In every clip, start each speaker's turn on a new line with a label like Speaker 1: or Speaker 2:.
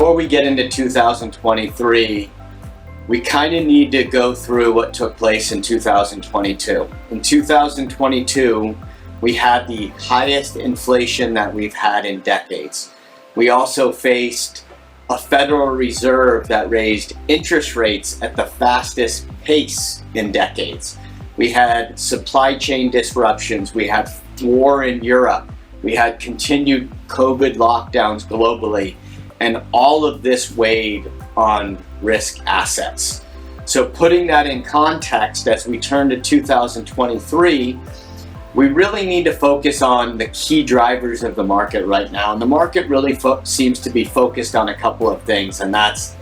Speaker 1: before we get into 2023, we kind of need to go through what took place in 2022. In 2022, we had the highest inflation that we've had in decades. We also faced a Federal Reserve that raised interest rates at the fastest pace in decades. We had supply chain disruptions. We had war in Europe. We had continued COVID lockdowns globally. And all of this weighed on risk assets. So putting that in context, as we turn to 2023, we really need to focus on the key drivers of the market right now. And the market really seems to be focused on a couple of things, and that's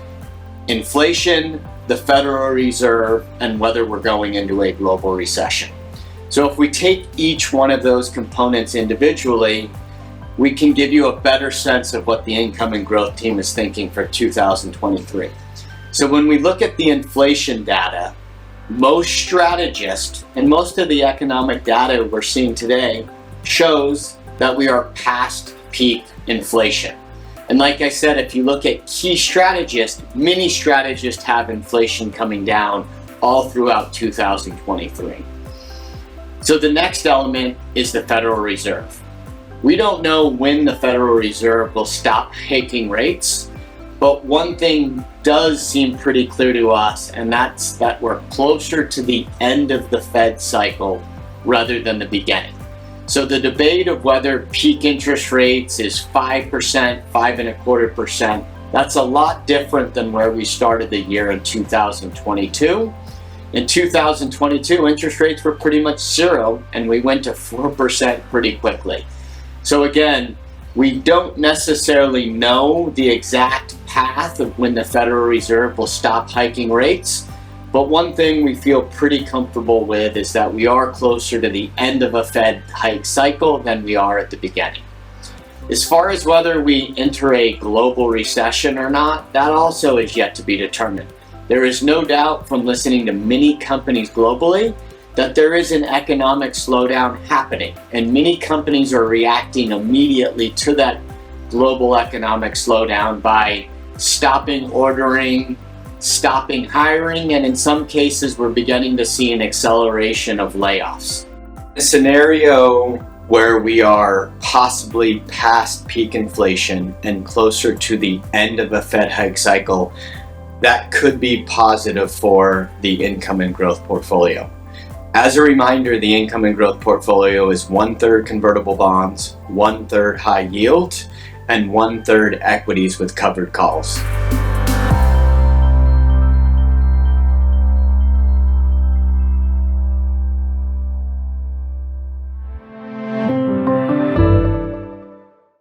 Speaker 1: inflation, the Federal Reserve, and whether we're going into a global recession. So if we take each one of those components individually, we can give you a better sense of what the income and growth team is thinking for 2023. So when we look at the inflation data, most strategists and most of the economic data we're seeing today shows that we are past peak inflation. And like I said, if you look at key strategists, many strategists have inflation coming down all throughout 2023. So the next element is the Federal Reserve. We don't know when the Federal Reserve will stop hiking rates, but one thing does seem pretty clear to us, and that's that we're closer to the end of the Fed cycle rather than the beginning. So the debate of whether peak interest rates is 5%, 5.25%, that's a lot different than where we started the year in 2022. In 2022, interest rates were pretty much zero, and we went to 4% pretty quickly. So again, we don't necessarily know the exact path of when the Federal Reserve will stop hiking rates, but one thing we feel pretty comfortable with is that we are closer to the end of a Fed hike cycle than we are at the beginning. As far as whether we enter a global recession or not, that also is yet to be determined. There is no doubt from listening to many companies globally that there is an economic slowdown happening, and many companies are reacting immediately to that global economic slowdown by stopping ordering, stopping hiring, and in some cases we're beginning to see an acceleration of layoffs. A scenario where we are possibly past peak inflation and closer to the end of a Fed hike cycle, that could be positive for the income and growth portfolio. As a reminder, the income and growth portfolio is 1/3 convertible bonds, 1/3 high yield, and 1/3 equities with covered calls.